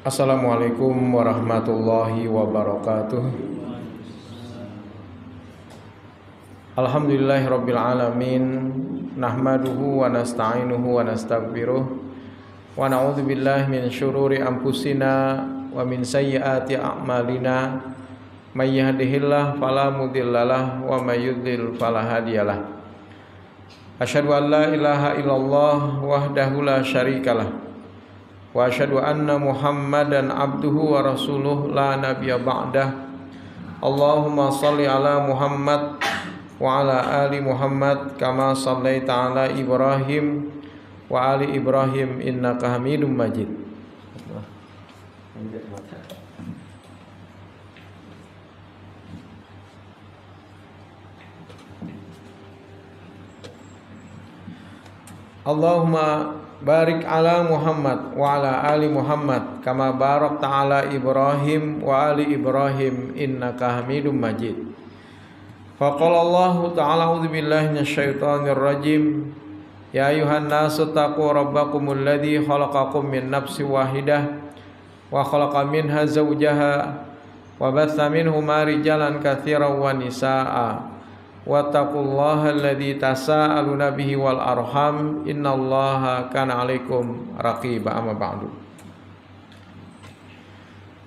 Assalamualaikum warahmatullahi wabarakatuh. Alhamdulillahirabbil alamin, nahmaduhu wa nasta'inuhu wa nastaghfiruh wa na'udzu billahi min syururi anfusina wa min sayyiati a'malina. May yahdihillahu fala mudhillalah wa may yudhlil fala hadiyalah. Asyhadu an la ilaha illallah wahdahu la syarikalah wa asyhadu anna Muhammadan abduhu wa rasuluh la nabiyya ba'dah. Allahumma shalli ala Muhammad wa ala ali Muhammad kama shallaita ala Ibrahim wa ali Ibrahim innaka Hamidum Majid. Allahumma barik ala Muhammad wa ala ali Muhammad kama barakta ala Ibrahim wa ali Ibrahim innaka Hamidum Majid. Faqala Allah ta'ala a'udzu billahi minasyaitonir rajim. Ya ayuhan nasu taqu rabbakumul ladzi khalaqakum min nafsin wahidah wa khalaqa minha zawjaha wa batha minhuma rijalan katsiran wa nisaa'a. Wattaqullaha alladzi tasaaluna bihi wal arham innallaha kana 'alaikum raqiba. Amma ba'du.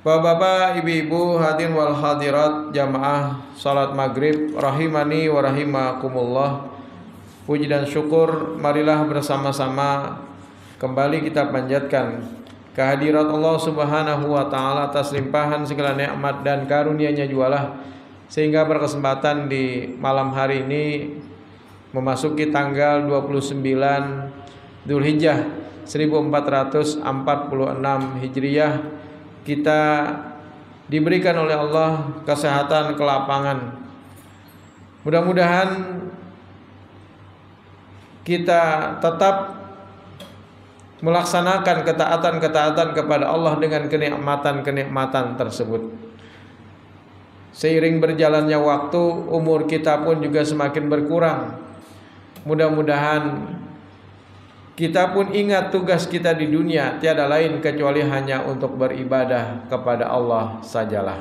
Bapak-bapak, ibu-ibu, hadirin wal hadirat jamaah salat maghrib rahimani wa rahimakumullah. Puji dan syukur marilah bersama-sama kembali kita panjatkan kehadirat Allah Subhanahu wa taala atas limpahan segala nikmat dan karunia-Nya jualah, sehingga berkesempatan di malam hari ini memasuki tanggal 29 Dzulhijjah 1446 Hijriyah, kita diberikan oleh Allah kesehatan kelapangan. Mudah-mudahan kita tetap melaksanakan ketaatan-ketaatan kepada Allah dengan kenikmatan-kenikmatan tersebut. Seiring berjalannya waktu, umur kita pun juga semakin berkurang. Mudah-mudahan kita pun ingat tugas kita di dunia tiada lain kecuali hanya untuk beribadah kepada Allah sajalah.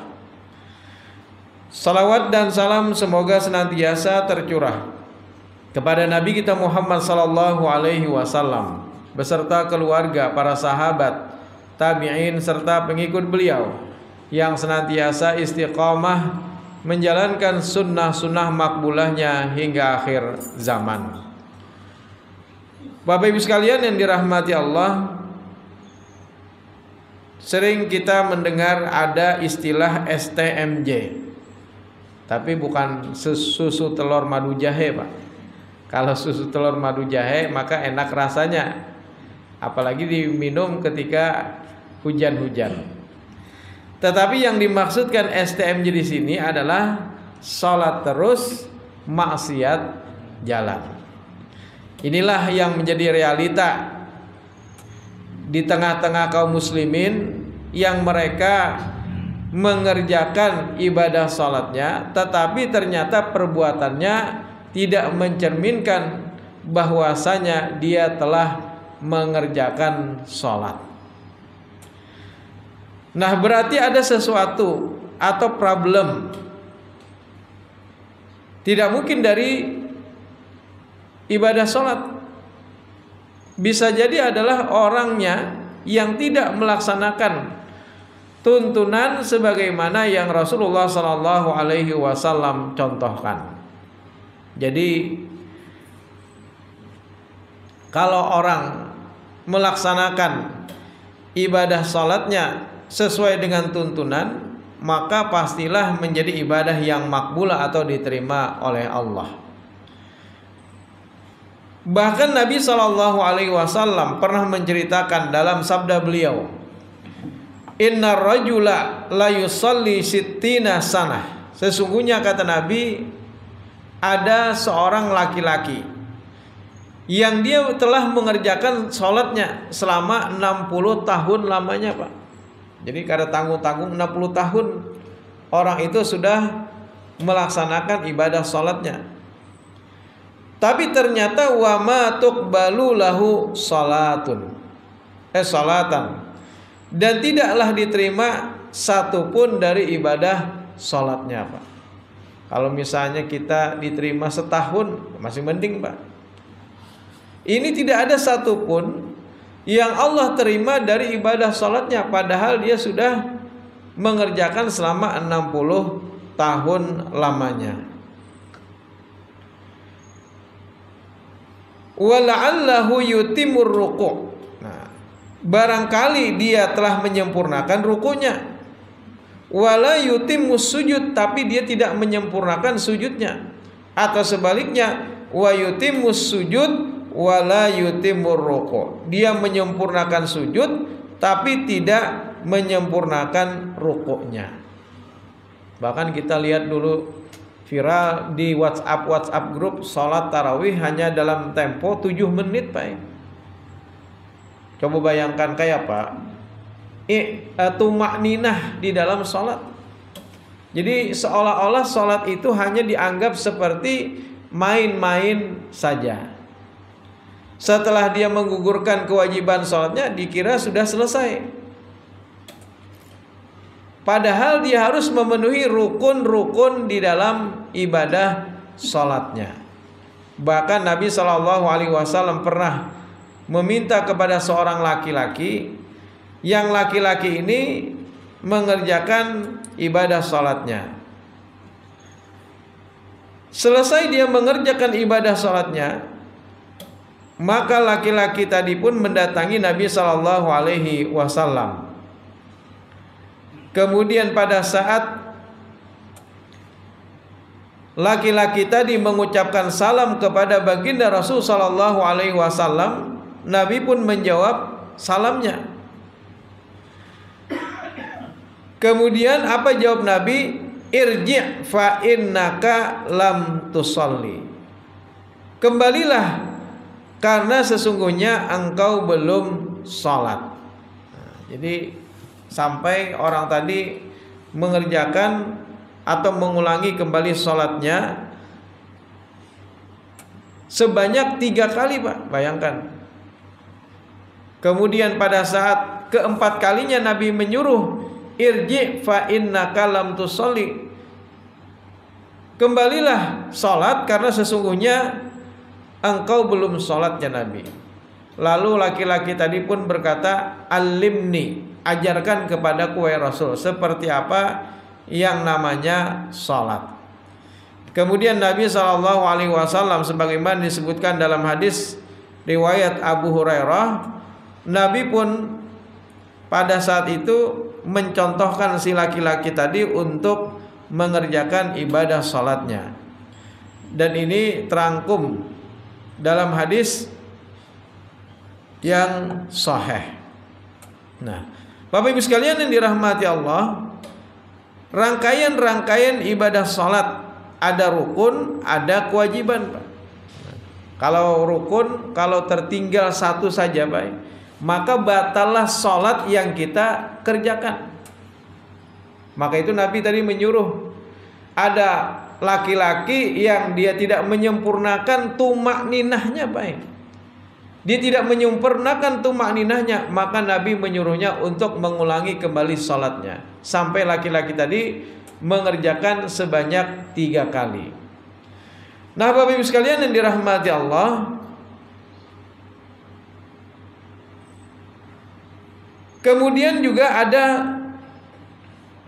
Salawat dan salam semoga senantiasa tercurah kepada Nabi kita Muhammad sallallahu alaihi wasallam beserta keluarga, para sahabat, tabi'in serta pengikut beliau yang senantiasa istiqamah menjalankan sunnah-sunnah makbulahnya hingga akhir zaman. Bapak ibu sekalian yang dirahmati Allah, sering kita mendengar ada istilah STMJ, tapi bukan susu telur madu jahe, Pak. Kalau susu telur madu jahe maka enak rasanya, apalagi diminum ketika hujan-hujan. Tetapi yang dimaksudkan STMJ di sini adalah salat terus, maksiat jalan. Inilah yang menjadi realita di tengah-tengah kaum muslimin yang mereka mengerjakan ibadah salatnya, tetapi ternyata perbuatannya tidak mencerminkan bahwasanya dia telah mengerjakan salat. Nah, berarti ada sesuatu atau problem. Tidak mungkin dari ibadah sholat. Bisa jadi adalah orangnya yang tidak melaksanakan tuntunan sebagaimana yang Rasulullah Sallallahu Alaihi Wasallam contohkan. Jadi kalau orang melaksanakan ibadah sholatnya sesuai dengan tuntunan, maka pastilah menjadi ibadah yang makbulah atau diterima oleh Allah. Bahkan Nabi Shallallahu Alaihi Wasallam pernah menceritakan dalam sabda beliau, Inna rajula la yusalli sittina sanah. Sesungguhnya kata Nabi, ada seorang laki-laki yang dia telah mengerjakan sholatnya selama 60 tahun lamanya, Pak. Jadi kada tanggung-tanggung 60 tahun orang itu sudah melaksanakan ibadah sholatnya. Tapi ternyata wa ma tuqbalu lahu salatan. dan tidaklah diterima satupun dari ibadah sholatnya, Pak. Kalau misalnya kita diterima setahun masih mending, Pak. Ini tidak ada satupun yang Allah terima dari ibadah sholatnya, padahal dia sudah mengerjakan selama 60 tahun lamanya. Wala'allahu yutimur ruku'. Nah, barangkali dia telah menyempurnakan rukunya. Wala yutimmus sujud, tapi dia tidak menyempurnakan sujudnya. Atau sebaliknya, wa yutimmus sujud wala yutimur ruku'. Dia menyempurnakan sujud tapi tidak menyempurnakan rukuknya. Bahkan kita lihat dulu viral di WhatsApp grup sholat tarawih hanya dalam tempo 7 menit, Pak. Coba bayangkan kayak apa tumakninah di dalam sholat. Jadi seolah-olah sholat itu hanya dianggap seperti main-main saja. Setelah dia menggugurkan kewajiban sholatnya, dikira sudah selesai. Padahal dia harus memenuhi rukun-rukun di dalam ibadah sholatnya. Bahkan Nabi SAW pernah meminta kepada seorang laki-laki, yang laki-laki ini mengerjakan ibadah sholatnya. Selesai dia mengerjakan ibadah sholatnya, maka laki-laki tadi pun mendatangi Nabi SAW. Kemudian pada saat laki-laki tadi mengucapkan salam kepada baginda Rasul SAW, Nabi pun menjawab salamnya. Kemudian apa jawab Nabi? Irji' fa innaka lam tusalli. Kembalilah karena sesungguhnya engkau belum sholat. Nah, jadi sampai orang tadi mengerjakan atau mengulangi kembali sholatnya sebanyak 3 kali, Pak. Bayangkan. Kemudian pada saat keempat kalinya Nabi menyuruh irji' fa innaka lam tusalli. Kembalilah sholat karena sesungguhnya engkau belum sholat, ya Nabi. Lalu laki-laki tadi pun berkata, alimni, ajarkan kepadaku wahai Rasul seperti apa yang namanya sholat. Kemudian Nabi SAW sebagaimana disebutkan dalam hadis riwayat Abu Hurairah, Nabi pun pada saat itu mencontohkan si laki-laki tadi untuk mengerjakan ibadah sholatnya. Dan ini terangkum dalam hadis yang sahih. Nah, Bapak Ibu sekalian yang dirahmati Allah, rangkaian-rangkaian ibadah sholat ada rukun, ada kewajiban, Pak. Kalau rukun, kalau tertinggal satu saja, Pak, maka batallah sholat yang kita kerjakan. Maka itu Nabi tadi menyuruh, ada laki-laki yang dia tidak menyempurnakan tumakninahnya, Pak. Dia tidak menyempurnakan tumakninahnya, maka Nabi menyuruhnya untuk mengulangi kembali sholatnya sampai laki-laki tadi mengerjakan sebanyak 3 kali. Nah, Bapak Ibu sekalian yang dirahmati Allah, kemudian juga ada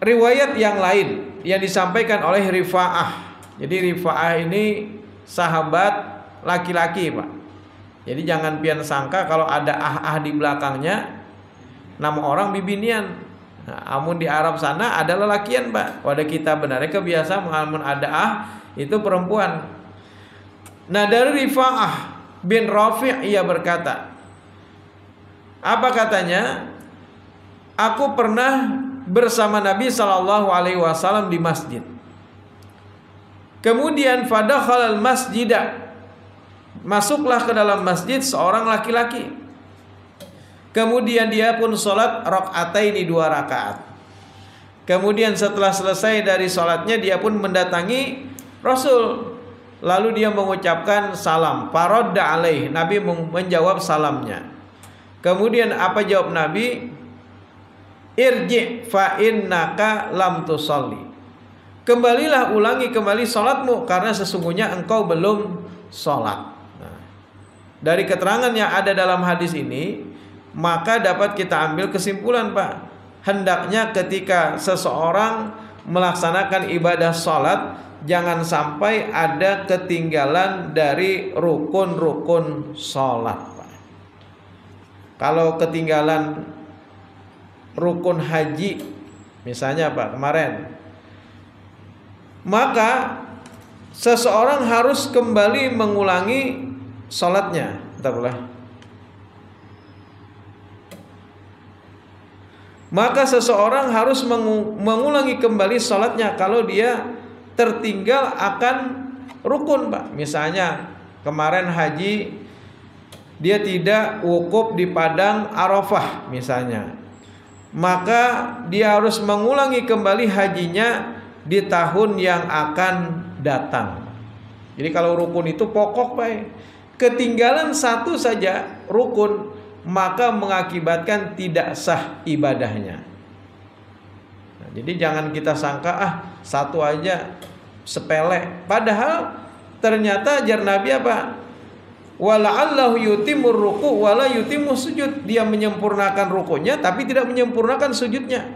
riwayat yang lain yang disampaikan oleh Rifa'ah. Jadi Rifa'ah ini sahabat laki-laki, Pak. Jadi jangan pian sangka kalau ada ah di belakangnya, nama orang bibinian. Nah, amun di Arab sana ada lelakian, Pak. Pada kita benarnya kebiasaan amun ada itu perempuan. Nah, dari Rifa'ah bin Rafi' ia berkata, apa katanya? Aku pernah bersama Nabi SAW di masjid. Kemudian fadakhalal masjidah, masuklah ke dalam masjid seorang laki-laki. Kemudian dia pun sholat raka'ataini 2 rakaat. Kemudian setelah selesai dari sholatnya dia pun mendatangi Rasul. Lalu dia mengucapkan salam. Faradda alaih, Nabi menjawab salamnya. Kemudian apa jawab Nabi? irji fa innaka lam tusalli. Kembalilah, ulangi kembali salatmu karena sesungguhnya engkau belum salat. Nah, dari keterangan yang ada dalam hadis ini, maka dapat kita ambil kesimpulan, Pak. Hendaknya ketika seseorang melaksanakan ibadah salat, jangan sampai ada ketinggalan dari rukun-rukun salat, Pak. Kalau ketinggalan rukun haji misalnya, Pak, kemarin, maka seseorang harus kembali mengulangi salatnya. Bentar boleh. Maka seseorang harus mengulangi kembali salatnya kalau dia tertinggal akan rukun, Pak. Misalnya kemarin haji, dia tidak wukuf di padang Arafah misalnya, maka dia harus mengulangi kembali hajinya di tahun yang akan datang. Jadi kalau rukun itu pokok, Pak. Ketinggalan satu saja rukun, maka mengakibatkan tidak sah ibadahnya. Nah, jadi jangan kita sangka satu aja sepele, padahal ternyata ajar Nabi apa? Wala'allahu yutimur ruku wala yutimus sujud. Dia menyempurnakan rukunya tapi tidak menyempurnakan sujudnya,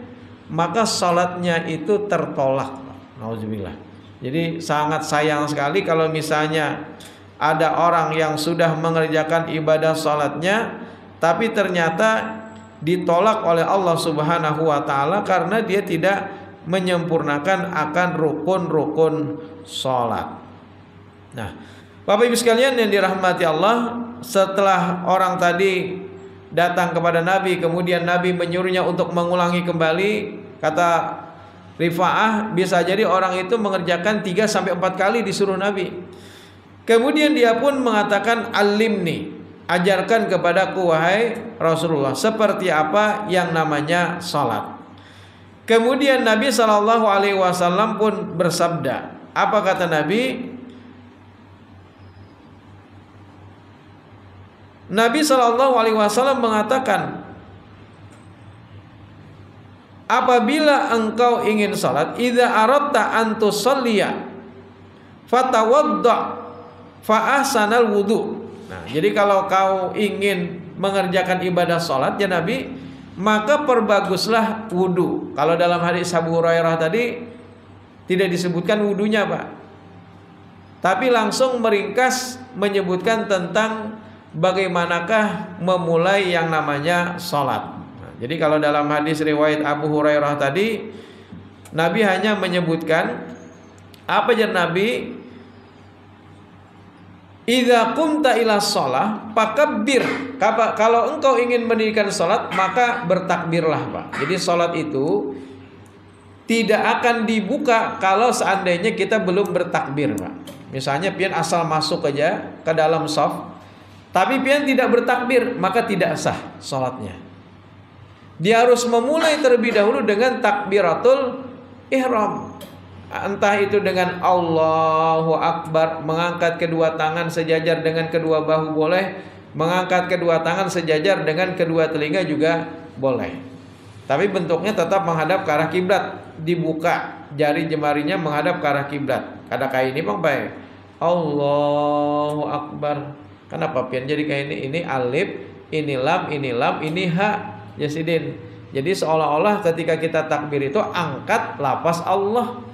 maka salatnya itu tertolak. Nauzubillah. Jadi sangat sayang sekali kalau misalnya ada orang yang sudah mengerjakan ibadah salatnya tapi ternyata ditolak oleh Allah Subhanahu wa taala karena dia tidak menyempurnakan akan rukun-rukun salat. Nah, Bapak Ibu sekalian yang dirahmati Allah, setelah orang tadi datang kepada Nabi, kemudian Nabi menyuruhnya untuk mengulangi kembali, kata Rifa'ah, bisa jadi orang itu mengerjakan 3-4 kali disuruh Nabi. Kemudian dia pun mengatakan, alimni, ajarkan kepadaku wahai Rasulullah seperti apa yang namanya salat. Kemudian Nabi SAW pun bersabda. Apa kata Nabi? Nabi SAW mengatakan, apabila engkau ingin salat, idza aradta an tusalliya fatawadda fa ahsanal wudu. Nah, jadi kalau kau ingin mengerjakan ibadah salat ya Nabi, maka perbaguslah wudu. Kalau dalam hadis Abu Hurairah tadi tidak disebutkan wudunya, Pak, tapi langsung meringkas menyebutkan tentang bagaimanakah memulai yang namanya salat. Nah, jadi kalau dalam hadis riwayat Abu Hurairah tadi, Nabi hanya menyebutkan apa aja Nabi? Idza qumta ila shalah fakabbir. Kalau engkau ingin mendirikan salat, maka bertakbirlah, Pak. Jadi salat itu tidak akan dibuka kalau seandainya kita belum bertakbir, Pak. Misalnya pian asal masuk aja ke dalam shaf, tapi pian tidak bertakbir, maka tidak sah salatnya. Dia harus memulai terlebih dahulu dengan takbiratul ihram. Entah itu dengan Allahu Akbar, mengangkat kedua tangan sejajar dengan kedua bahu boleh, mengangkat kedua tangan sejajar dengan kedua telinga juga boleh. Tapi bentuknya tetap menghadap ke arah kiblat, dibuka jari jemarinya menghadap ke arah kiblat. Ada kayak ini Bang Pai. Allahu Akbar. Kenapa pian jadi kayak ini? Ini alif, ini lam, ini ha. Yasidin. Jadi seolah-olah ketika kita takbir itu angkat lafaz Allah.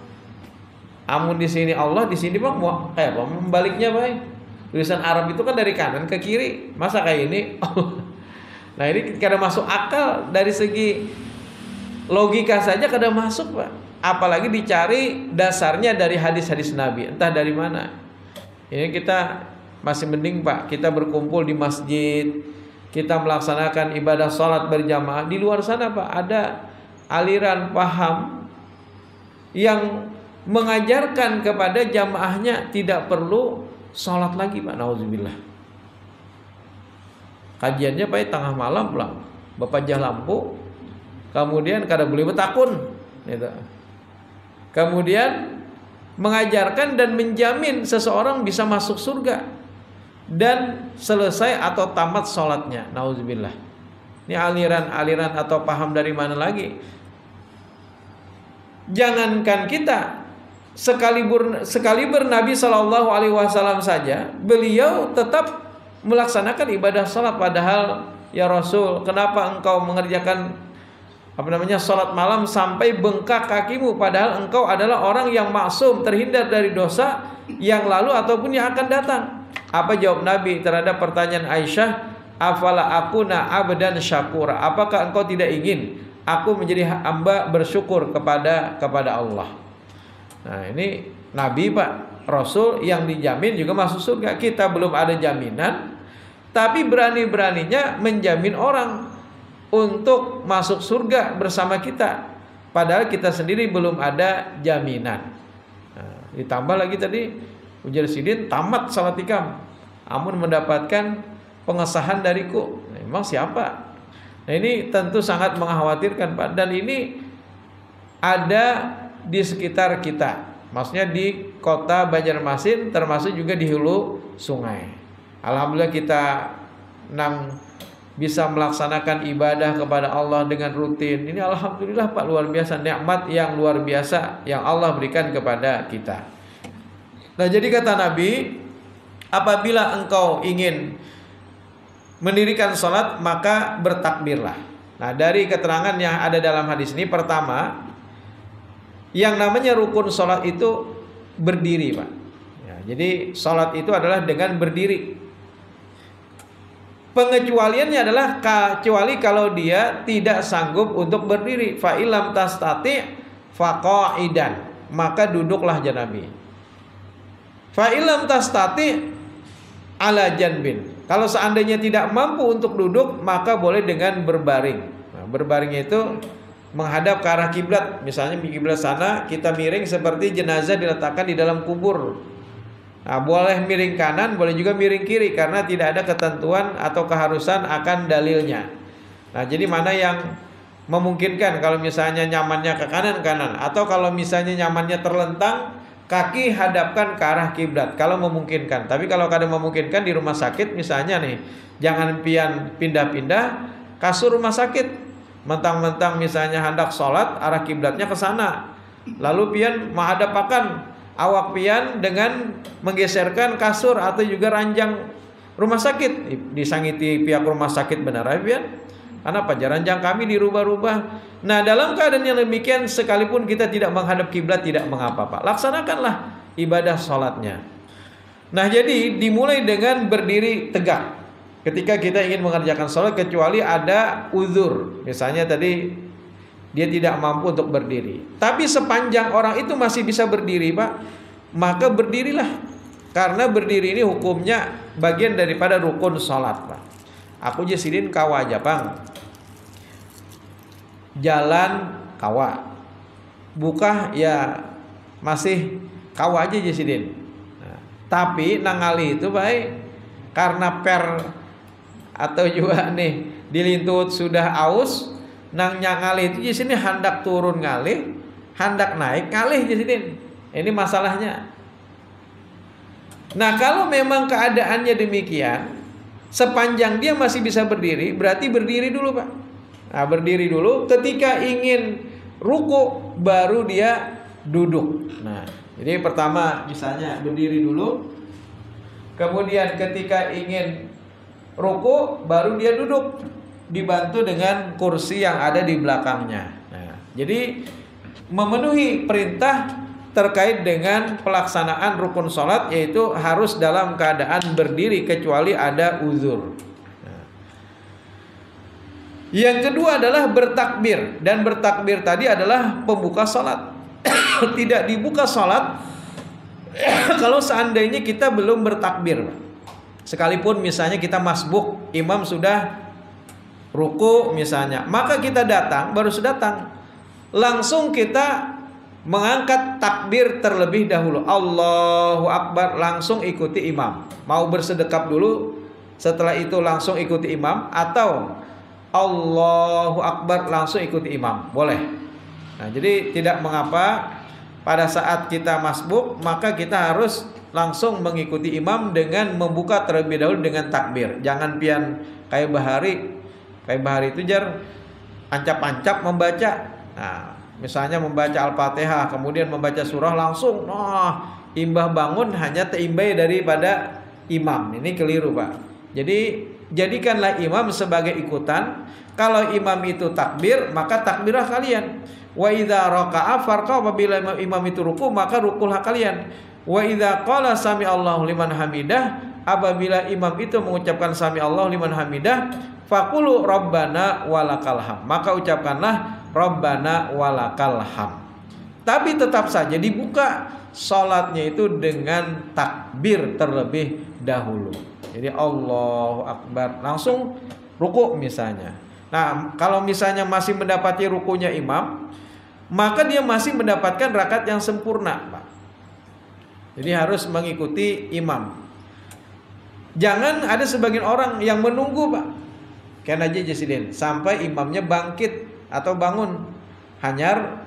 Amun di sini Allah, di sini Bang membaliknya, Bang. Tulisan Arab itu kan dari kanan ke kiri. Masa kayak ini? Nah, ini kada masuk akal dari segi logika saja kada masuk, Pak. Apalagi dicari dasarnya dari hadis-hadis Nabi, entah dari mana. Ini kita masih mending, Pak, kita berkumpul di masjid, kita melaksanakan ibadah salat berjamaah. Di luar sana, Pak, ada aliran paham yang mengajarkan kepada jamaahnya tidak perlu sholat lagi, Pak. Nauzubillah. Kajiannya Pak tengah malam pulang, bapak jah lampu, kemudian kada boleh betakun, gitu. Kemudian mengajarkan dan menjamin seseorang bisa masuk surga dan selesai atau tamat sholatnya. Nauzubillah. Ini aliran-aliran atau paham dari mana lagi? Jangankan kita, sekaliber Nabi Shallallahu Alaihi Wasallam saja, beliau tetap melaksanakan ibadah salat. Padahal ya Rasul, kenapa engkau mengerjakan salat malam sampai bengkak kakimu? Padahal engkau adalah orang yang maksum, terhindar dari dosa yang lalu ataupun yang akan datang. Apa jawab Nabi terhadap pertanyaan Aisyah? Afala akuna abdan syakura. Apakah engkau tidak ingin aku menjadi hamba bersyukur kepada Allah? Nah, ini Nabi Pak, Rasul yang dijamin juga masuk surga. Kita belum ada jaminan, tapi berani-beraninya menjamin orang untuk masuk surga bersama kita, padahal kita sendiri belum ada jaminan. Nah, ditambah lagi tadi Ujar Sidin tamat salat ikam, amun mendapatkan pengesahan dariku. Nah, emang siapa? Nah, ini tentu sangat mengkhawatirkan Pak, dan ini ada di sekitar kita, maksudnya di kota Banjarmasin, termasuk juga di hulu sungai. Alhamdulillah kita bisa melaksanakan ibadah kepada Allah dengan rutin. Ini alhamdulillah Pak, luar biasa, nikmat yang luar biasa yang Allah berikan kepada kita. Nah, jadi kata Nabi, apabila engkau ingin mendirikan sholat maka bertakbirlah. Nah, dari keterangan yang ada dalam hadis ini, pertama, yang namanya rukun sholat itu berdiri Pak ya, jadi sholat itu adalah dengan berdiri. Pengecualiannya adalah kecuali kalau dia tidak sanggup untuk berdiri. Fa ilam tastati faqaidan, maka duduklah janabi. Fa ilam tastati ala janbin, kalau seandainya tidak mampu untuk duduk maka boleh dengan berbaring. Nah, berbaring itu menghadap ke arah kiblat. Misalnya di kiblat sana kita miring seperti jenazah diletakkan di dalam kubur. Nah, boleh miring kanan, boleh juga miring kiri karena tidak ada ketentuan atau keharusan akan dalilnya. Nah, jadi mana yang memungkinkan? Kalau misalnya nyamannya ke kanan, atau kalau misalnya nyamannya terlentang, kaki hadapkan ke arah kiblat kalau memungkinkan. Tapi kalau kadang memungkinkan di rumah sakit misalnya nih, jangan pian pindah-pindah kasur rumah sakit. Mentang-mentang misalnya hendak sholat arah kiblatnya ke sana, lalu pian menghadapkan awak pian dengan menggeserkan kasur atau juga ranjang rumah sakit. Disangiti pihak rumah sakit benar pian, karena apa? Ranjang kami dirubah-rubah. Nah, dalam keadaan yang demikian sekalipun kita tidak menghadap kiblat tidak mengapa Pak, laksanakanlah ibadah sholatnya. Nah, jadi dimulai dengan berdiri tegak ketika kita ingin mengerjakan sholat, kecuali ada uzur. Misalnya tadi dia tidak mampu untuk berdiri, tapi sepanjang orang itu masih bisa berdiri Pak, maka berdirilah. Karena berdiri ini hukumnya bagian daripada rukun sholat Pak. Aku jasidin kawa aja Bang, jalan kawa, buka ya masih kawa aja jasidin. Nah, tapi nangali itu baik karena per atau juga nih dilintut sudah aus, nang ngalih itu di sini hendak turun ngalih, hendak naik ngalih di sini. Ini masalahnya. Nah, kalau memang keadaannya demikian, sepanjang dia masih bisa berdiri, berarti berdiri dulu Pak. Nah, berdiri dulu. Ketika ingin ruku, baru dia duduk. Nah, jadi pertama misalnya berdiri dulu, kemudian ketika ingin ruku, baru dia duduk, dibantu dengan kursi yang ada di belakangnya. Nah, jadi memenuhi perintah terkait dengan pelaksanaan rukun sholat, yaitu harus dalam keadaan berdiri kecuali ada uzur. Nah, yang kedua adalah bertakbir, dan bertakbir tadi adalah pembuka sholat. Tidak dibuka sholat kalau seandainya kita belum bertakbir. Sekalipun misalnya kita masbuk, imam sudah ruku misalnya, maka kita datang, baru datang, langsung kita mengangkat takbir terlebih dahulu, Allahu Akbar, langsung ikuti imam. Mau bersedekap dulu, setelah itu langsung ikuti imam, atau Allahu Akbar langsung ikuti imam, boleh. Nah, jadi tidak mengapa pada saat kita masbuk maka kita harus langsung mengikuti imam dengan membuka terlebih dahulu dengan takbir. Jangan pian kayak bahari Kayak Bahari itu jar ancap-ancap membaca. Nah, misalnya membaca Al-Fatihah, kemudian membaca surah langsung, imbah bangun hanya teimbai daripada imam. Ini keliru, Pak. Jadi jadikanlah imam sebagai ikutan. Kalau imam itu takbir, maka takbirlah kalian. Wa idza raka'a farqa, apabila imam itu ruku, maka rukulah kalian. Wa idza qala sami Allahu liman hamidah, apabila imam itu mengucapkan sami Allahu liman hamidah, faqulu rabbana walakal ham, maka ucapkanlah rabbana walakal ham. Tapi tetap saja dibuka salatnya itu dengan takbir terlebih dahulu. Jadi Allahu Akbar langsung ruku misalnya. Nah, kalau misalnya masih mendapati rukunya imam, maka dia masih mendapatkan rakaat yang sempurna, Pak. Jadi harus mengikuti imam. Jangan ada sebagian orang yang menunggu, Pak. Kayak aja Jasidin sampai imamnya bangkit atau bangun, hanyar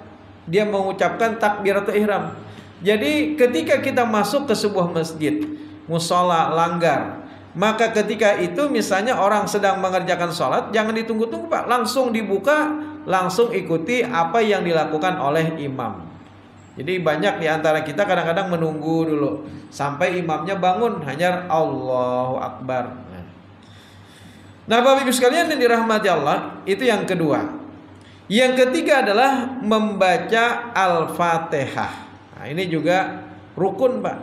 dia mengucapkan takbiratul ihram. Jadi ketika kita masuk ke sebuah masjid, musola, langgar, maka ketika itu misalnya orang sedang mengerjakan sholat, jangan ditunggu-tunggu, Pak. Langsung dibuka, langsung ikuti apa yang dilakukan oleh imam. Jadi banyak di antara kita kadang-kadang menunggu dulu sampai imamnya bangun, hanya Allahu Akbar. Nah, Bapak Ibu sekalian yang dirahmati Allah, itu yang kedua. Yang ketiga adalah membaca Al-Fatihah. Nah, ini juga rukun, Pak.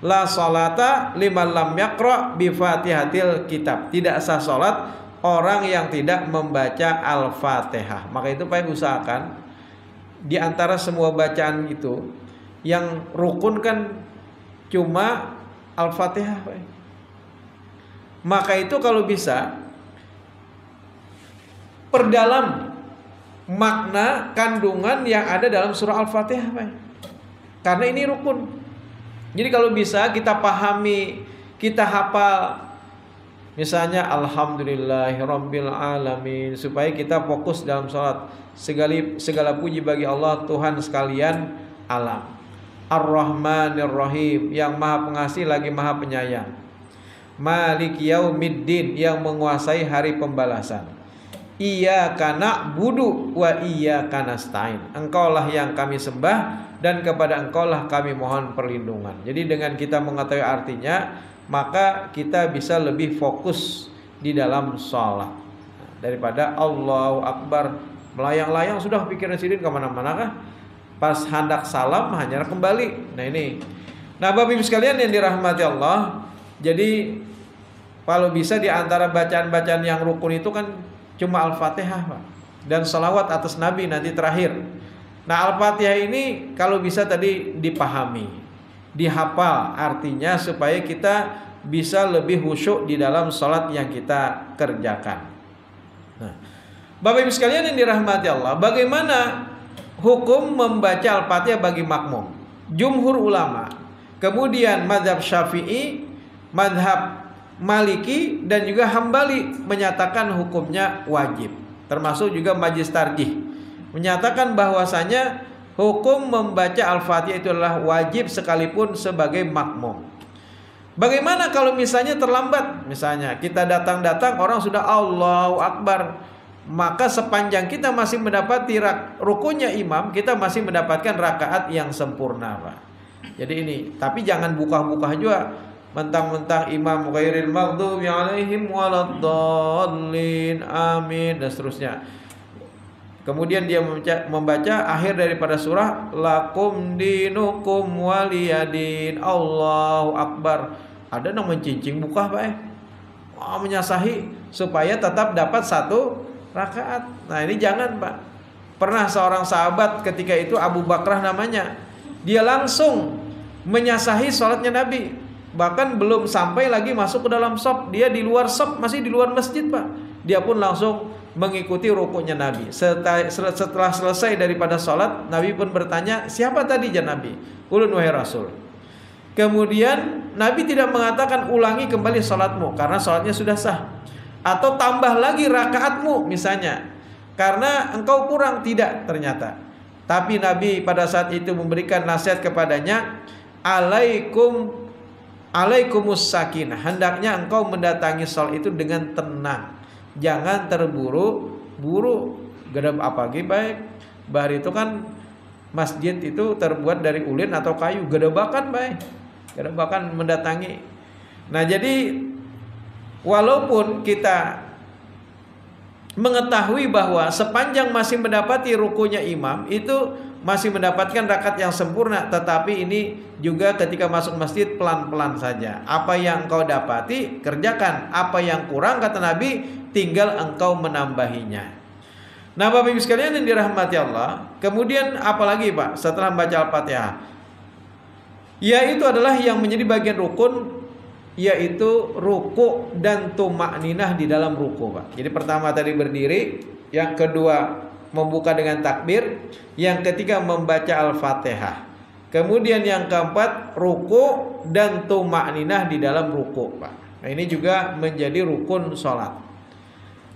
La salata liman lam yaqra bi Fatihatil kitab. Tidak sah salat orang yang tidak membaca Al-Fatihah. Maka itu Pak usahakan di antara semua bacaan itu yang rukun kan cuma Al-Fatihah, Pak. Maka itu kalau bisa perdalam makna kandungan yang ada dalam surah Al-Fatihah, Pak. Karena ini rukun. Jadi kalau bisa kita pahami, kita hafal, misalnya Alhamdulillahirabbil alamin, supaya kita fokus dalam salat. Segala puji bagi Allah Tuhan sekalian alam. Ar-Rahmanir-Rahim, yang Maha Pengasih lagi Maha Penyayang. Maliki Yaumiddin, yang menguasai hari pembalasan. Iyyaka na'budu wa iyyaka nasta'in. Engkaulah yang kami sembah dan kepada Engkaulah kami mohon perlindungan. Jadi dengan kita mengetahui artinya, maka kita bisa lebih fokus di dalam sholat daripada Allahu Akbar melayang-layang sudah pikiran sidin kemana-mana kah? Pas hendak salam hanya kembali. Nah ini. Nah Bapak Ibu sekalian yang dirahmati Allah, jadi kalau bisa di antara bacaan-bacaan yang rukun itu kan cuma Al-Fatihah, Pak, dan salawat atas Nabi nanti terakhir. Nah Al-Fatihah ini kalau bisa tadi dipahami, dihafal artinya supaya kita bisa lebih khusyuk di dalam sholat yang kita kerjakan. Nah, Bapak Ibu sekalian yang dirahmati Allah, bagaimana hukum membaca Al-Fatihah bagi makmum? Jumhur ulama, kemudian mazhab Syafi'i, mazhab Maliki dan juga Hambali menyatakan hukumnya wajib. Termasuk juga Majlis Tarjih menyatakan bahwasanya hukum membaca Al-Fatihah itu adalah wajib sekalipun sebagai makmum. Bagaimana kalau misalnya terlambat? Misalnya kita datang-datang orang sudah Allahu Akbar, maka sepanjang kita masih mendapati rukunya imam, kita masih mendapatkan rakaat yang sempurna, Pak. Jadi ini, tapi jangan buka-buka juga mentang-mentang imam ghairil maghdubi alaihim waladdallin amin dan seterusnya. Kemudian dia membaca akhir daripada surah lakum dinukum waliyadin, Allahu Akbar. Ada yang mencincing buka, Pak, menyasahi supaya tetap dapat satu rakaat. Nah ini jangan, Pak. Pernah seorang sahabat ketika itu Abu Bakrah namanya, dia langsung menyasahi sholatnya Nabi. Bahkan belum sampai lagi masuk ke dalam shop, dia di luar shop, masih di luar masjid, Pak. Dia pun langsung mengikuti rukuknya Nabi. Setelah selesai daripada sholat, Nabi pun bertanya, siapa tadi ya Nabi? Ulun wahai Rasul. Kemudian Nabi tidak mengatakan ulangi kembali sholatmu karena sholatnya sudah sah, atau tambah lagi rakaatmu misalnya karena engkau kurang, tidak ternyata. Tapi Nabi pada saat itu memberikan nasihat kepadanya, alaikumus sakinah, hendaknya engkau mendatangi sholat itu dengan tenang, Jangan terburu-buru. Gedeb apalagi baik. Bahari itu kan masjid itu terbuat dari ulin atau kayu. Gedebakan baik. Gedebakan mendatangi. Nah jadi walaupun kita mengetahui bahwa sepanjang masih mendapati rukunya imam itu masih mendapatkan rakaat yang sempurna, tetapi ini juga ketika masuk masjid pelan-pelan saja. Apa yang engkau dapati kerjakan, apa yang kurang kata Nabi tinggal engkau menambahinya. Nah Bapak Ibu sekalian yang dirahmati Allah, kemudian apalagi Pak setelah membaca Al-Fatihah? Yaitu adalah yang menjadi bagian rukun, yaitu ruku dan tumakninah di dalam ruku Pak. Jadi pertama tadi berdiri, yang kedua membuka dengan takbir, yang ketiga membaca Al-Fatihah. Kemudian yang keempat ruku dan tumakninah di dalam ruku Pak. Nah ini juga menjadi rukun sholat.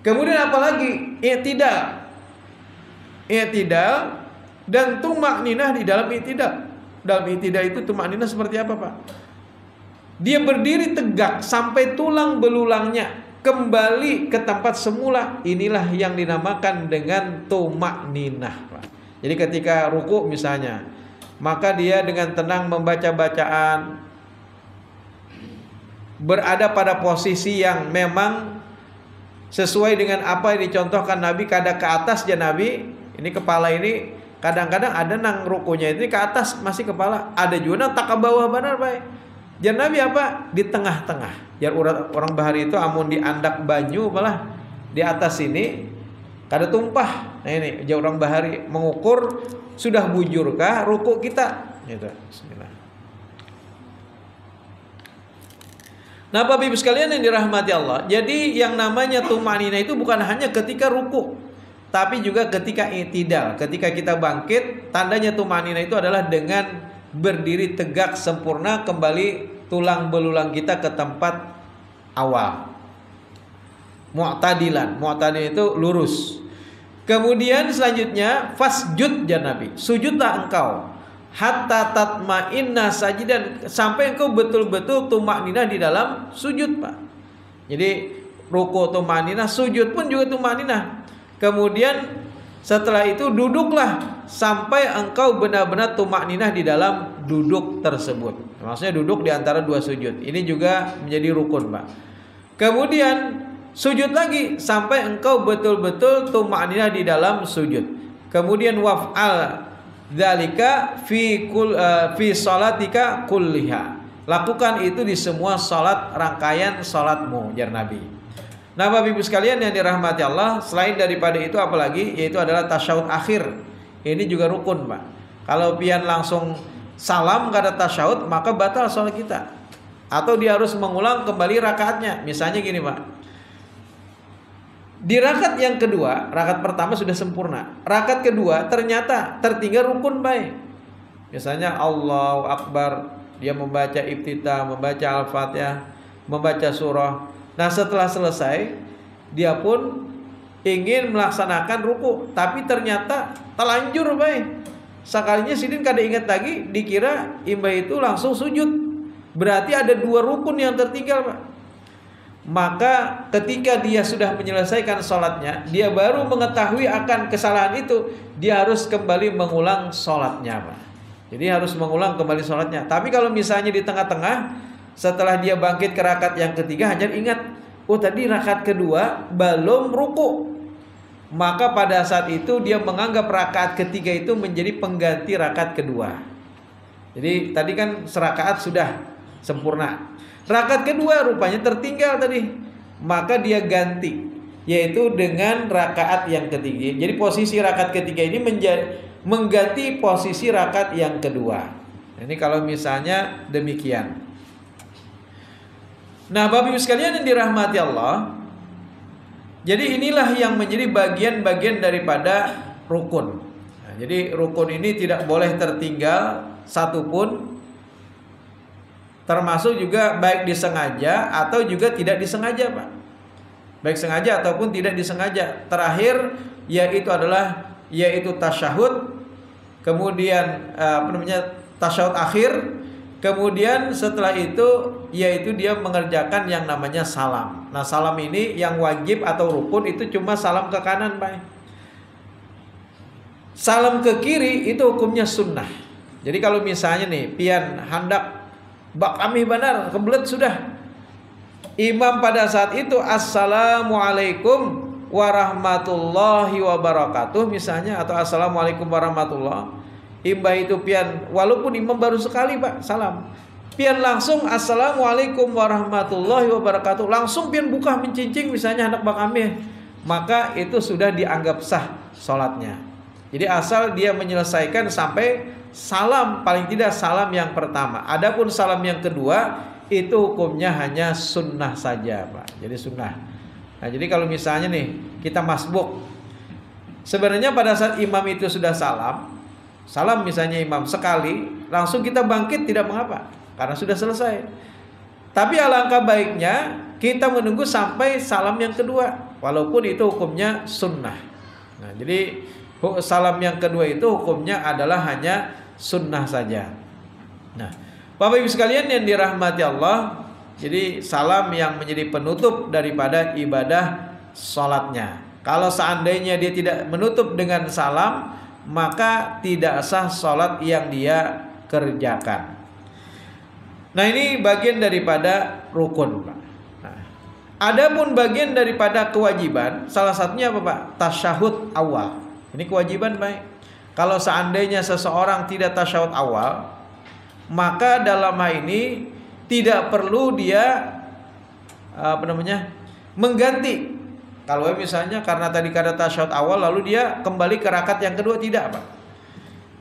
Kemudian apalagi i'tidal. I'tidal dan tumakninah di dalam i'tidal. Dalam i'tidal itu tumakninah seperti apa Pak? Dia berdiri tegak sampai tulang belulangnya kembali ke tempat semula. Inilah yang dinamakan dengan tumakninah Pak. Jadi ketika ruku misalnya, maka dia dengan tenang membaca bacaan, berada pada posisi yang memang sesuai dengan apa yang dicontohkan Nabi. Kadang ke atas ya Nabi, ini kepala ini kadang-kadang ada nang rukunya ini ke atas masih kepala, ada juga nang tak ke bawah benar baik. Jan Nabi apa? Di tengah-tengah. Jar orang bahari itu amun diandak banyu malah di atas sini kada tumpah. Nah ini jar orang bahari mengukur sudah bujurkah ruku kita. Gitu. Bismillah. Nah Bapak Ibu sekalian yang dirahmati Allah, jadi yang namanya tumanina itu bukan hanya ketika ruku, tapi juga ketika i'tidal. Ketika kita bangkit, tandanya tumanina itu adalah dengan berdiri tegak sempurna, kembali tulang belulang kita ke tempat awal. Mu'tadilan, mu'tadil itu lurus. Kemudian selanjutnya fasjud ya Nabi, sujudlah engkau hatta tatma'inna sajidan, sampai engkau betul-betul tumakninah di dalam sujud Pak. Jadi ruku tumakninah, sujud pun juga tumakninah. Kemudian setelah itu duduklah sampai engkau benar-benar tumakninah di dalam duduk tersebut. Maksudnya duduk di antara dua sujud. Ini juga menjadi rukun Pak. Kemudian sujud lagi sampai engkau betul-betul tumakninah di dalam sujud. Kemudian waf'al dzalika fi sholatika kulliha. Lakukan itu di semua salat, rangkaian salatmu jar Nabi. Nah Bapak Ibu sekalian yang dirahmati Allah, selain daripada itu apalagi, yaitu adalah tasyahud akhir. Ini juga rukun Pak. Kalau pian langsung salam kada tasyahud, maka batal salat kita. Atau dia harus mengulang kembali rakaatnya. Misalnya gini Pak, di rakaat yang kedua, rakaat pertama sudah sempurna, rakaat kedua ternyata tertinggal rukun baik. Misalnya Allahu Akbar, dia membaca iftitah, membaca Al-Fatihah, membaca surah. Nah setelah selesai, dia pun ingin melaksanakan ruku, tapi ternyata telanjur baik. Sekalinya sidin kada ingat lagi, dikira imba itu langsung sujud. Berarti ada dua rukun yang tertinggal Pak. Maka ketika dia sudah menyelesaikan sholatnya, dia baru mengetahui akan kesalahan itu, dia harus kembali mengulang sholatnya Pak. Jadi harus mengulang kembali sholatnya. Tapi kalau misalnya di tengah-tengah, setelah dia bangkit ke rakaat yang ketiga, hanya ingat, oh tadi rakaat kedua belum ruku. Maka pada saat itu dia menganggap rakaat ketiga itu menjadi pengganti rakaat kedua. Jadi tadi kan serakaat sudah sempurna, rakaat kedua rupanya tertinggal tadi, maka dia ganti, yaitu dengan rakaat yang ketiga. Jadi posisi rakaat ketiga ini mengganti posisi rakaat yang kedua. Ini kalau misalnya demikian. Nah Bapak Ibu sekalian yang dirahmati Allah, jadi inilah yang menjadi bagian-bagian daripada rukun. Nah, jadi rukun ini tidak boleh tertinggal satupun, termasuk juga baik disengaja atau juga tidak disengaja Pak. Baik sengaja ataupun tidak disengaja. Terakhir yaitu tasyahud, kemudian tasyahud akhir, Kemudian setelah itu yaitu dia mengerjakan yang namanya salam. Nah, salam ini yang wajib atau rukun itu cuma salam ke kanan, Pak. Salam ke kiri itu hukumnya sunnah. Jadi kalau misalnya nih pian hendak bak kami benar kebelet sudah, imam pada saat itu assalamualaikum warahmatullahi wabarakatuh misalnya, atau assalamualaikum warahmatullah. Imbah itu pian walaupun imam baru sekali Pak salam, pian langsung assalamualaikum warahmatullahi wabarakatuh, langsung pian buka mencincing misalnya hendak bak kami, maka itu sudah dianggap sah sholatnya. Jadi asal dia menyelesaikan sampai salam, paling tidak salam yang pertama. Adapun salam yang kedua itu hukumnya hanya sunnah saja Pak. Jadi sunnah. Nah jadi kalau misalnya nih kita masbuk, sebenarnya pada saat imam itu sudah salam misalnya imam sekali, langsung kita bangkit tidak mengapa karena sudah selesai. Tapi alangkah baiknya kita menunggu sampai salam yang kedua, walaupun itu hukumnya sunnah. Nah jadi salam yang kedua itu hukumnya adalah hanya sunnah saja. Nah Bapak Ibu sekalian yang dirahmati Allah, jadi salam yang menjadi penutup daripada ibadah sholatnya. Kalau seandainya dia tidak menutup dengan salam, maka tidak sah sholat yang dia kerjakan. Nah ini bagian daripada rukun Pak. Nah, adapun bagian daripada kewajiban, salah satunya apa Pak? Tasyahud awal. Ini kewajiban Pak. Kalau seandainya seseorang tidak tasyahud awal, maka dalam hal ini tidak perlu dia mengganti. Kalau misalnya karena tadi kada tasyahud awal lalu dia kembali ke rakaat yang kedua, tidak Pak.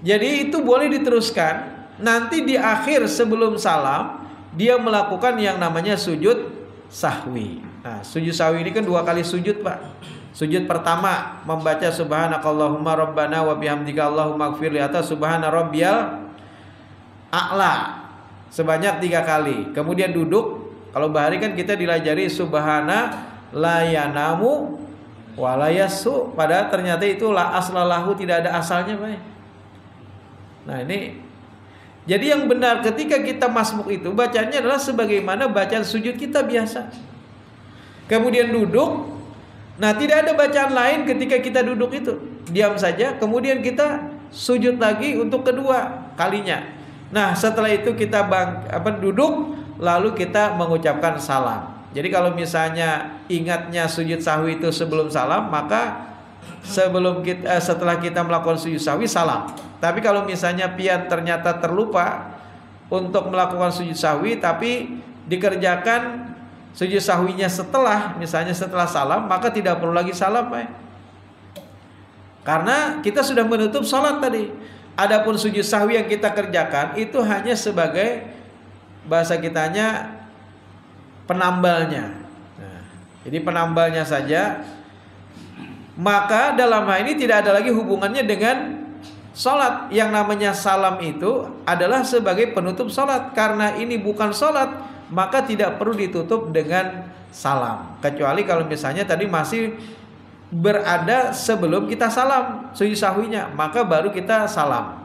Jadi itu boleh diteruskan. Nanti di akhir sebelum salam dia melakukan yang namanya sujud sahwi. Nah, sujud sahwi ini kan 2 kali sujud Pak. Sujud pertama membaca subhanakallahumma rabbana wa bihamdika allahumma ighfirli atau subhana rabbiyal a'la sebanyak 3 kali. Kemudian duduk. Kalau bahari kan kita dilajari subhana la yanamu wa la yasu, padahal ternyata itu la aslalahu, tidak ada asalnya Pak. Nah ini jadi yang benar ketika kita masbuk itu bacanya adalah sebagaimana bacaan sujud kita biasa. Kemudian duduk. Nah tidak ada bacaan lain ketika kita duduk itu, diam saja. Kemudian kita sujud lagi untuk kedua kalinya. Nah setelah itu kita duduk, lalu kita mengucapkan salam. Jadi kalau misalnya ingatnya sujud sahwi itu sebelum salam, maka setelah kita melakukan sujud sahwi salam. Tapi kalau misalnya pian ternyata terlupa untuk melakukan sujud sahwi, tapi dikerjakan sujud sahwinya misalnya setelah salam, maka tidak perlu lagi salam Pak. Karena kita sudah menutup sholat tadi. Adapun sujud sahwi yang kita kerjakan itu hanya sebagai bahasa kitanya penambalnya. Nah, jadi penambalnya saja. Maka dalam hal ini tidak ada lagi hubungannya dengan sholat. Yang namanya salam itu adalah sebagai penutup sholat. Karena ini bukan sholat, maka tidak perlu ditutup dengan salam. Kecuali kalau misalnya tadi masih berada sebelum kita salam sujud sahwinya, maka baru kita salam.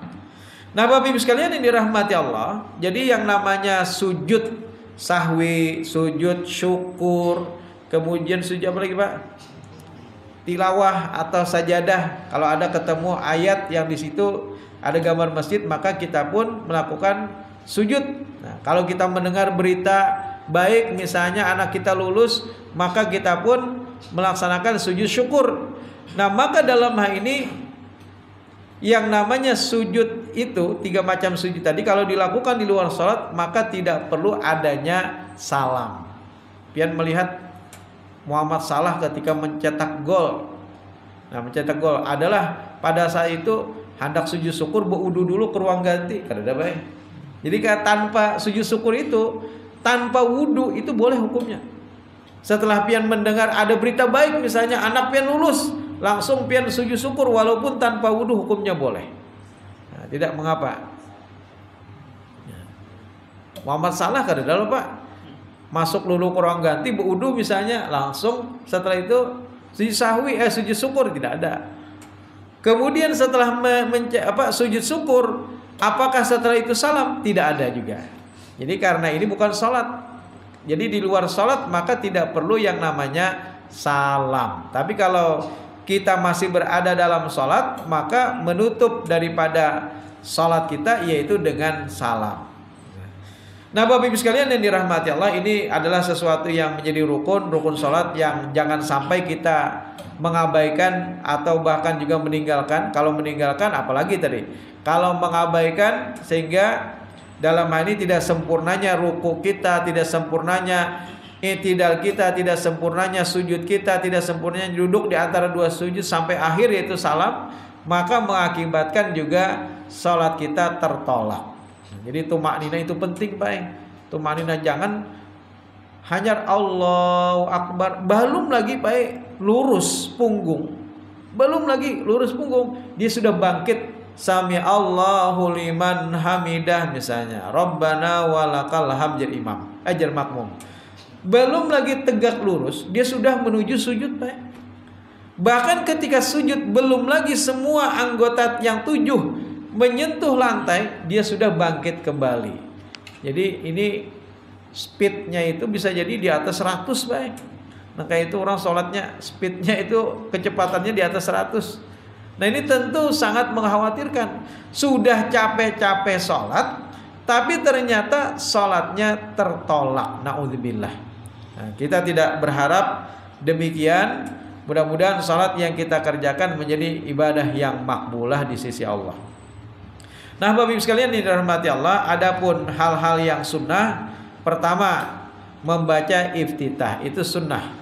Nah Bapak Ibu sekalian yang dirahmati Allah, jadi yang namanya sujud sahwi, sujud syukur, kemudian sujud apa lagi Pak? Tilawah atau sajadah. Kalau ada ketemu ayat yang di situ ada gambar masjid, maka kita pun melakukan sujud. Nah, kalau kita mendengar berita baik misalnya anak kita lulus, maka kita pun melaksanakan sujud syukur. Nah maka dalam hal ini yang namanya sujud itu 3 macam sujud tadi kalau dilakukan di luar sholat, maka tidak perlu adanya salam. Pian melihat Muhammad Salah ketika mencetak gol. Nah mencetak gol adalah pada saat itu hendak sujud syukur, berwudu dulu ke ruang ganti. Kada baik. Jadi tanpa sujud syukur itu, tanpa wudu itu boleh hukumnya. Setelah pian mendengar ada berita baik misalnya anak pian lulus, langsung pian sujud syukur walaupun tanpa wudu, hukumnya boleh. Nah, tidak mengapa. Muhammad Salah kada dalam Pak. Masuk dulu ke ruang ganti, berwudu misalnya, langsung setelah itu sujud sahwi, sujud syukur tidak ada. Kemudian setelah sujud syukur, apakah setelah itu salam? Tidak ada juga. Jadi karena ini bukan sholat. Jadi di luar sholat maka tidak perlu yang namanya salam. Tapi kalau kita masih berada dalam sholat, maka menutup daripada sholat kita yaitu dengan salam. Nah Bapak Ibu sekalian yang dirahmati Allah, ini adalah sesuatu yang menjadi rukun sholat yang jangan sampai kita mengabaikan atau bahkan juga meninggalkan. Kalau meninggalkan apalagi tadi, kalau mengabaikan sehingga dalam hal ini tidak sempurnanya ruku kita, tidak sempurnanya i'tidal kita, tidak sempurnanya sujud kita, tidak sempurnanya duduk di antara dua sujud sampai akhir yaitu salam, maka mengakibatkan juga sholat kita tertolak. Jadi tumaknina itu penting, baik. Tumaknina jangan hanya Allahu Akbar, belum lagi baik lurus punggung, belum lagi lurus punggung, dia sudah bangkit. Sami Allahu liman hamidah misalnya, Rabbana walakal hamd imam, ajar makmum. Belum lagi tegak lurus, dia sudah menuju sujud, Pak. Bahkan ketika sujud belum lagi semua anggota yang 7 menyentuh lantai, dia sudah bangkit kembali. Jadi ini speednya itu bisa jadi di atas 100, Pak. Maka itu orang sholatnya speednya itu kecepatannya di atas 100. Nah ini tentu sangat mengkhawatirkan. Sudah capek-capek sholat, tapi ternyata sholatnya tertolak. Na'udzubillah. Nah, kita tidak berharap demikian. Mudah-mudahan sholat yang kita kerjakan menjadi ibadah yang makbulah di sisi Allah. Nah Bapak Ibu sekalian yang dirahmati Allah, adapun hal-hal yang sunnah, pertama membaca iftitah itu sunnah.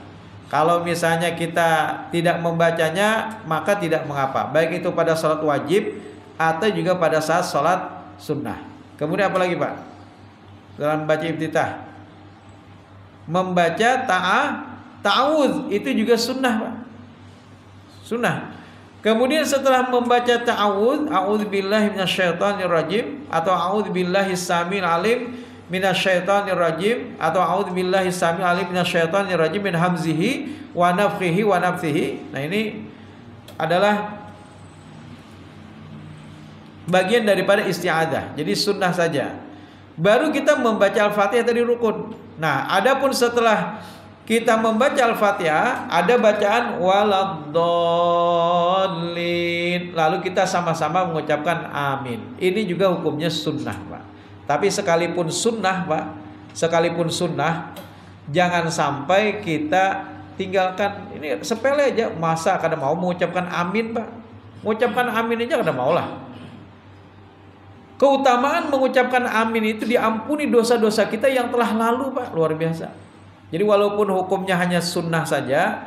Kalau misalnya kita tidak membacanya maka tidak mengapa, baik itu pada sholat wajib atau juga pada saat sholat sunnah. Kemudian apa lagi Pak? Dalam membaca iftitah, membaca ta'awudz itu juga sunnah Pak. Sunnah. Kemudian setelah membaca ta'awudz, a'udzubillahi minasyaitonirrajim atau a'udzubillahis samil alim minasyaitonirrajim atau a'udzubillahi samil alim minasyaitonirrajim min hamzihi wa nafthihi wa nafthihi. Nah ini adalah bagian daripada isti'adzah. Jadi sunnah saja. Baru kita membaca Al-Fatihah dari rukun. Nah, adapun setelah kita membaca Al-Fatihah ada bacaan waladdallin. Lalu kita sama-sama mengucapkan amin. Ini juga hukumnya sunnah, Pak. Tapi sekalipun sunnah, Pak, sekalipun sunnah, jangan sampai kita tinggalkan. Ini sepele aja, masa kada mau mengucapkan amin, Pak? Mengucapkan amin aja kada mau lah. Keutamaan mengucapkan amin itu diampuni dosa-dosa kita yang telah lalu, Pak, luar biasa. Jadi walaupun hukumnya hanya sunnah saja,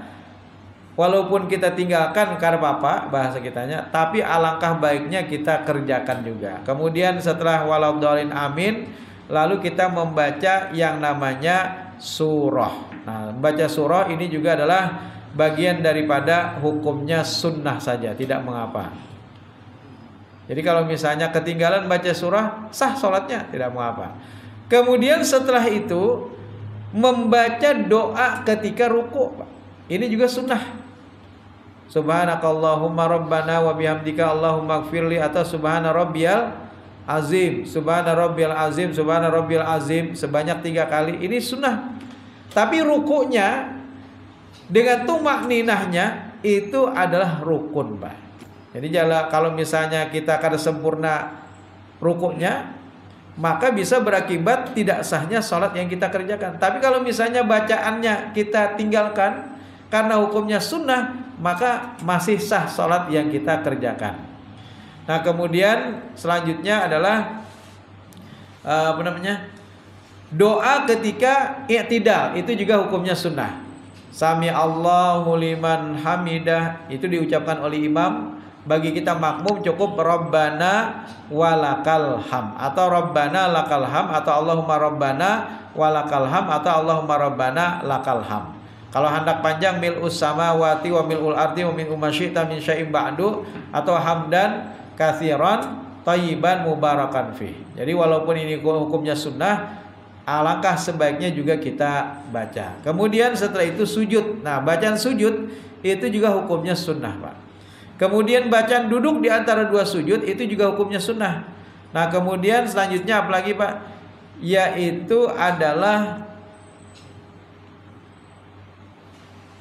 walaupun kita tinggalkan kada apa-apa bahasa kitanya, tapi alangkah baiknya kita kerjakan juga. Kemudian setelah waladdallin amin, lalu kita membaca yang namanya surah. Nah, membaca surah ini juga adalah bagian daripada hukumnya sunnah saja, tidak mengapa. Jadi kalau misalnya ketinggalan baca surah, sah sholatnya, tidak mengapa. Kemudian setelah itu membaca doa ketika ruku, ini juga sunnah. Subhanakallahumma rabbana wa bihamdika Allahumma gfirli atau subhana rabbiyal azim, subhana rabbiyal azim, subhana rabbiyal azim sebanyak 3 kali. Ini sunnah. Tapi rukunya dengan tumakninahnya itu adalah rukun, Pak. Jadi kalau misalnya kita kada sempurna rukunya, maka bisa berakibat tidak sahnya sholat yang kita kerjakan. Tapi kalau misalnya bacaannya kita tinggalkan karena hukumnya sunnah, maka masih sah sholat yang kita kerjakan. Nah kemudian selanjutnya adalah doa ketika i'tidal, itu juga hukumnya sunnah. Sami Allahu liman hamidah itu diucapkan oleh imam. Bagi kita makmum cukup Rabbana walakal ham atau Rabbana lakal ham atau Allahumma Rabbana walakal ham atau Allahumma Rabbana lakal ham. Kalau hendak panjang mil'us samawati wa mil'ul ardi wa min umasyita min syai'in ba'du atau hamdan katsiran thayyiban mubarakan fi. Jadi walaupun ini hukumnya sunnah, alangkah sebaiknya juga kita baca. Kemudian setelah itu sujud. Nah, bacaan sujud itu juga hukumnya sunnah, Pak. Kemudian bacaan duduk di antara 2 sujud itu juga hukumnya sunnah. Nah, kemudian selanjutnya apalagi, Pak? yaitu adalah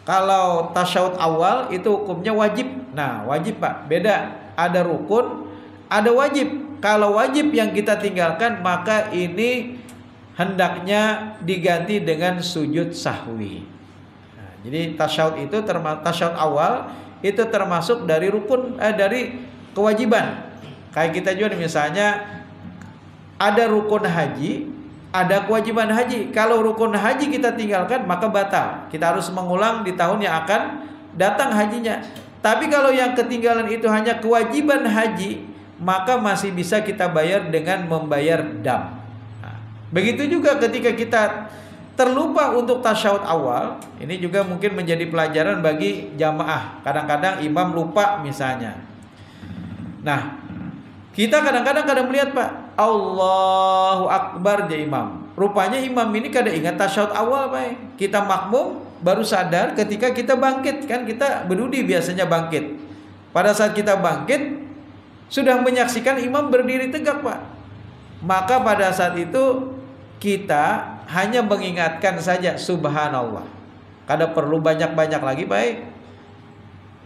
kalau tasyahud awal itu hukumnya wajib. Nah, wajib Pak, beda. Ada rukun, ada wajib. Kalau wajib yang kita tinggalkan, maka ini hendaknya diganti dengan sujud sahwi. Nah, jadi tasyahud itu tasyahud awal itu termasuk dari rukun, dari kewajiban. Kayak kita juga misalnya ada rukun haji, ada kewajiban haji. Kalau rukun haji kita tinggalkan maka batal. Kita harus mengulang di tahun yang akan datang hajinya. Tapi kalau yang ketinggalan itu hanya kewajiban haji, maka masih bisa kita bayar dengan membayar dam. Nah, begitu juga ketika kita terlupa untuk tasyahud awal, ini juga mungkin menjadi pelajaran bagi jamaah. Kadang-kadang imam lupa misalnya. Nah, kita kadang-kadang melihat Pak, Allahu Akbar ya imam. Rupanya imam ini kadang ingat tasyahud awal Pak. Kita makmum baru sadar ketika kita bangkit. Kan kita berdiri biasanya bangkit. Pada saat kita bangkit sudah menyaksikan imam berdiri tegak Pak. Maka pada saat itu kita hanya mengingatkan saja subhanallah. Kada perlu banyak-banyak lagi Pak.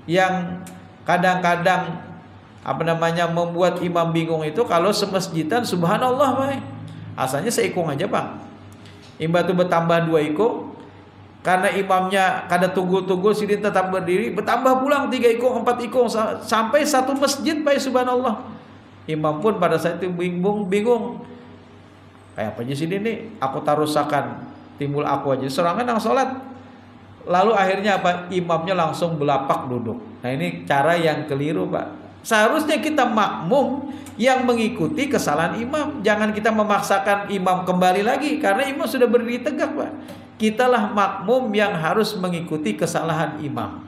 Yang kadang-kadang membuat imam bingung itu kalau semasjidan subhanallah Pak. Asalnya seikung aja Pak. Imam itu bertambah 2 ikung. Karena imamnya kada tunggu-tunggu sidin tetap berdiri, bertambah pulang 3 ikung, 4 ikung sampai 1 masjid Pak subhanallah. Imam pun pada saat itu bingung. Kayak apa aja sidin nih? Aku tarusakan timbul aku aja serangan yang sholat. Lalu akhirnya apa? Imamnya langsung belapak duduk. Nah ini cara yang keliru Pak. Seharusnya kita makmum yang mengikuti kesalahan imam. Jangan kita memaksakan imam kembali lagi karena imam sudah berdiri tegak Pak. Kitalah makmum yang harus mengikuti kesalahan imam.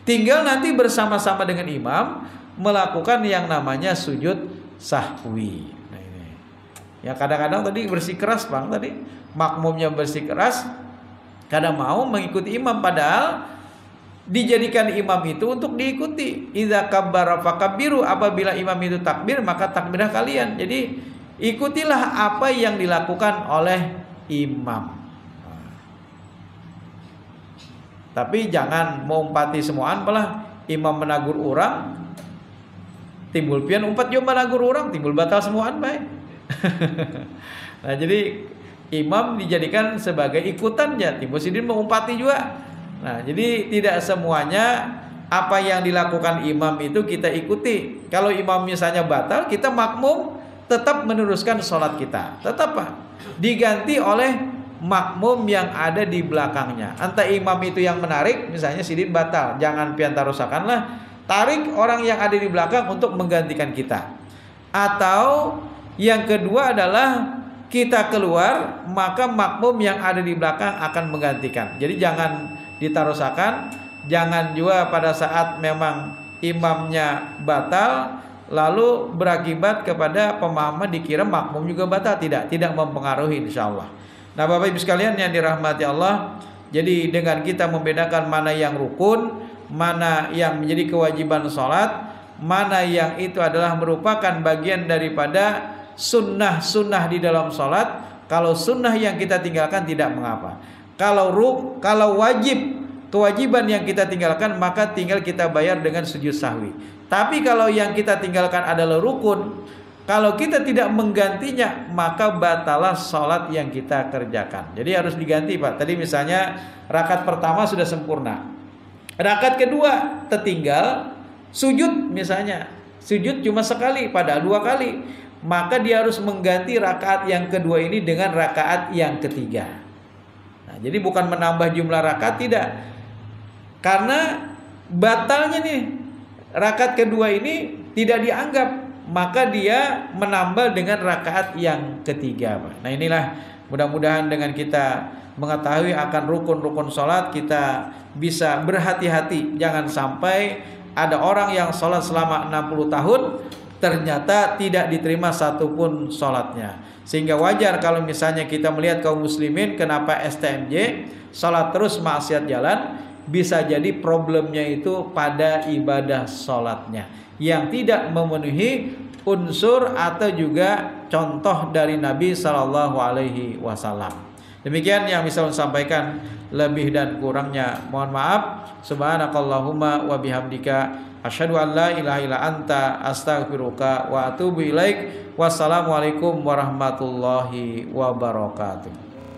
Tinggal nanti bersama-sama dengan imam melakukan yang namanya sujud sahwi. Nah ini. Ya kadang-kadang tadi bersikeras Bang tadi. Makmumnya bersikeras kadang mau mengikuti imam padahal dijadikan imam itu untuk diikuti. Idza kabbara fakabbiru, apabila imam itu takbir maka takbirlah kalian. Jadi ikutilah apa yang dilakukan oleh imam. Tapi jangan mengumpati semuaan pelah. Imam menagur orang timbul pian umpat juga menagur orang timbul batal semuaan baik. Nah jadi imam dijadikan sebagai ikutannya. Timbul sidin mengumpati juga. Nah jadi tidak semuanya apa yang dilakukan imam itu kita ikuti. Kalau imam misalnya batal, kita makmum tetap meneruskan sholat kita. Tetap Pak, diganti oleh makmum yang ada di belakangnya. Entah imam itu yang menarik, misalnya sidin batal, jangan pian tarusakanlah, tarik orang yang ada di belakang untuk menggantikan kita. Atau yang kedua adalah kita keluar, maka makmum yang ada di belakang akan menggantikan. Jadi jangan ditarusakan, jangan juga pada saat memang imamnya batal lalu berakibat kepada pemahaman dikira makmum juga batal. Tidak mempengaruhi insyaallah. Nah Bapak Ibu sekalian yang dirahmati Allah, jadi dengan kita membedakan mana yang rukun, mana yang menjadi kewajiban sholat, mana yang itu adalah merupakan bagian daripada sunnah-sunnah di dalam sholat. Kalau sunnah yang kita tinggalkan tidak mengapa. Kalau wajib, kewajiban yang kita tinggalkan maka tinggal kita bayar dengan sujud sahwi. Tapi kalau yang kita tinggalkan adalah rukun, kalau kita tidak menggantinya maka batalah sholat yang kita kerjakan. Jadi harus diganti Pak. Tadi misalnya rakaat pertama sudah sempurna, rakaat kedua tertinggal sujud misalnya, sujud cuma sekali padahal 2 kali, maka dia harus mengganti rakaat yang kedua ini dengan rakaat yang ketiga. Nah, jadi bukan menambah jumlah rakaat, tidak, karena batalnya nih rakaat kedua ini tidak dianggap, maka dia menambah dengan rakaat yang ketiga. Nah inilah mudah-mudahan dengan kita mengetahui akan rukun-rukun sholat kita bisa berhati-hati. Jangan sampai ada orang yang sholat selama 60 tahun ternyata tidak diterima satupun sholatnya. Sehingga wajar kalau misalnya kita melihat kaum muslimin kenapa STMJ sholat terus maksiat jalan. bisa jadi problemnya itu pada ibadah sholatnya yang tidak memenuhi unsur atau juga contoh dari Nabi Shallallahu Alaihi Wasallam. Demikian yang bisa saya sampaikan, lebih dan kurangnya mohon maaf. Subhanakallahumma wa bihamdika asyhadu an la ilaha illa anta astaghfiruka wa atubu ilaik. Wassalamualaikum warahmatullahi wabarakatuh.